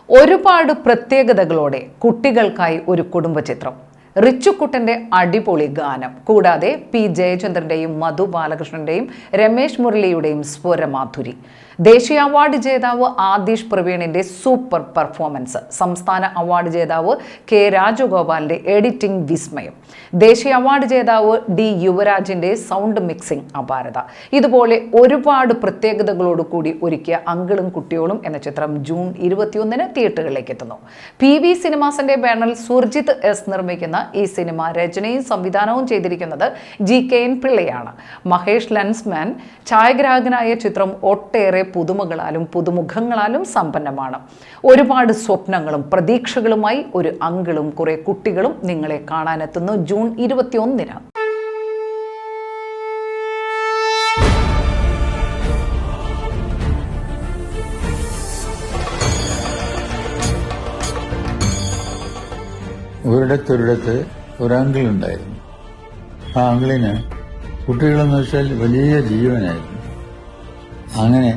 ഒരുപാട് പ്രത്യേകതകളോടെ കുട്ടികൾക്കായി ഒരു കുടുംബചിത്രം. റിച്ചുക്കുട്ടന്റെ അടിപൊളി ഗാനം, കൂടാതെ പി ജയചന്ദ്രന്റെയും മധു ബാലകൃഷ്ണന്റെയും രമേശ് മുരളിയുടെയും സ്വരമാധുരി, ദേശീയ അവാർഡ് ജേതാവ് ആദിഷ് പ്രവീണിന്റെ സൂപ്പർ പെർഫോമൻസ്, സംസ്ഥാന അവാർഡ് ജേതാവ് കെ രാജഗോപാലിന്റെ എഡിറ്റിംഗ് വിസ്മയം, ദേശീയ അവാർഡ് ജേതാവ് ഡി യുവരാജിന്റെ സൗണ്ട് മിക്സിംഗ് അപാരത. ഇതുപോലെ ഒരുപാട് പ്രത്യേകതകളോട് കൂടി ഒരുക്കിയ അങ്കിളും കുട്ടിയോളും എന്ന ചിത്രം ജൂൺ 21 തിയേറ്ററുകളിലേക്ക് എത്തുന്നു. PV സിനിമാസിന്റെ ബാനറിൽ സുർജിത് എസ് നിർമ്മിക്കുന്ന ഈ സിനിമ രചനയും സംവിധാനവും ചെയ്തിരിക്കുന്നത് GKN പിള്ളയാണ്. മഹേഷ് ലൻസ്മാൻ ഛായാഗ്രാഹകനായ ചിത്രം ഒട്ടേറെ പുതുമകളാലും പുതുമുഖങ്ങളാലും സമ്പന്നമാണ്. ഒരുപാട് സ്വപ്നങ്ങളും പ്രതീക്ഷകളുമായി ഒരു അങ്കിളും കുറെ കുട്ടികളും നിങ്ങളെ കാണാനെത്തുന്നു ജൂൺ 21. ഒരിടത്തൊരിടത്ത് ഒരു അങ്കിൾ ഉണ്ടായിരുന്നു. ആ അങ്കിളിന് കുട്ടികളെന്ന് വെച്ചാൽ വലിയ ജീവനായിരുന്നു. അങ്ങനെ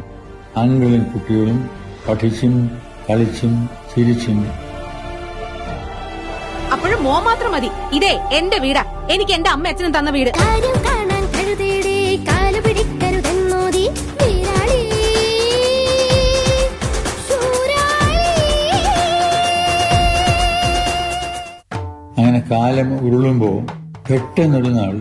അങ്കിളും കുട്ടികളും പഠിച്ചും കളിച്ചും ചിരിച്ചും. അപ്പോഴും മോ മാത്രം മതി. ഇതേ എന്റെ വീടാ, എനിക്ക് എന്റെ അമ്മ അച്ഛനും തന്ന വീട്. അങ്ങനെ കാലം ഉരുളുമ്പോ പെട്ടെന്നൊരു നാൾ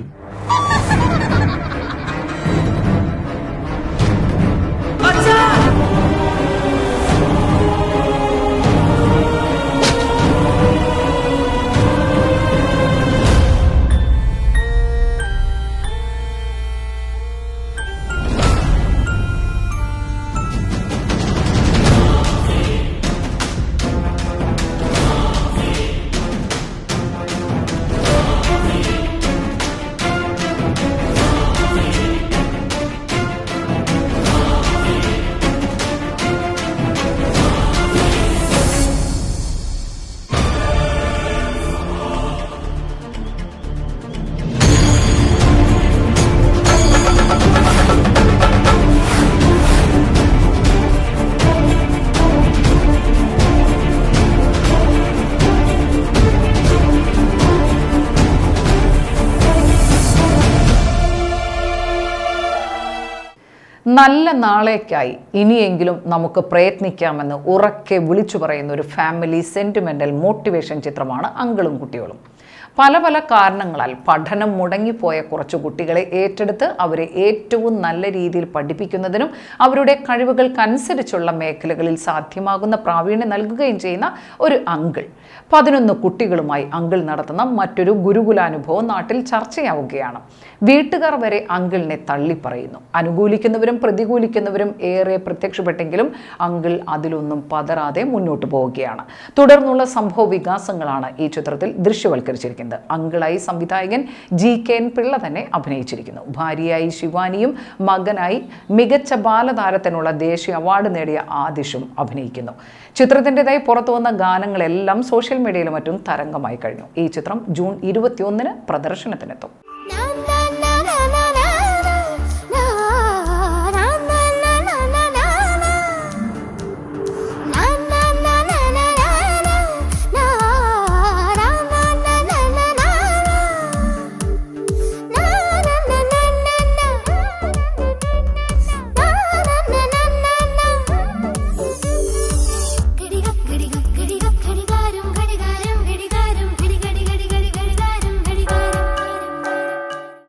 നല്ല നാളേക്കായി ഇനിയെങ്കിലും നമുക്ക് പ്രയത്നിക്കാമെന്ന് ഉറക്കെ വിളിച്ചു പറയുന്ന ഒരു ഫാമിലി സെന്റിമെന്റൽ മോട്ടിവേഷൻ ചിത്രമാണ് അങ്കിളും കുട്ടിയോളും. പല പല കാരണങ്ങളാൽ പഠനം മുടങ്ങിപ്പോയ കുറച്ച് കുട്ടികളെ ഏറ്റെടുത്ത് അവരെ ഏറ്റവും നല്ല രീതിയിൽ പഠിപ്പിക്കുന്നതിനും അവരുടെ കഴിവുകൾക്കനുസരിച്ചുള്ള മേഖലകളിൽ സാധ്യമാകുന്ന പ്രാവീണ്യം നൽകുകയും ചെയ്യുന്ന ഒരു അങ്കിൾ. 11 കുട്ടികളുമായി അങ്കിൾ നടത്തുന്ന മറ്റൊരു ഗുരുകുലാനുഭവം നാട്ടിൽ ചർച്ചയാവുകയാണ്. വീട്ടുകാർ വരെ അങ്കിളിനെ തള്ളിപ്പറയുന്നു. അനുകൂലിക്കുന്നവരും പ്രതികൂലിക്കുന്നവരും ഏറെ പ്രത്യക്ഷപ്പെട്ടെങ്കിലും അങ്കിൾ അതിലൊന്നും പതറാതെ മുന്നോട്ട് പോവുകയാണ്. തുടർന്നുള്ള സംഭവ വികാസങ്ങളാണ് ഈ ചിത്രത്തിൽ ദൃശ്യവൽക്കരിച്ചിരിക്കുന്നത്. അങ്കിളായി സംവിധായകൻ GKN പിള്ള തന്നെ അഭിനയിച്ചിരിക്കുന്നു. ഭാര്യയായി ശിവാനിയും മകനായി മികച്ച ബാലതാരത്തിനുള്ള ദേശീയ അവാർഡ് നേടിയ ആദിഷും അഭിനയിക്കുന്നു. ചിത്രത്തിൻ്റെതായി പുറത്തുവന്ന ഗാനങ്ങളെല്ലാം സോഷ്യൽ മീഡിയയിലും മറ്റും തരംഗമായി കഴിഞ്ഞു. ഈ ചിത്രം ജൂൺ 21 പ്രദർശനത്തിനെത്തും.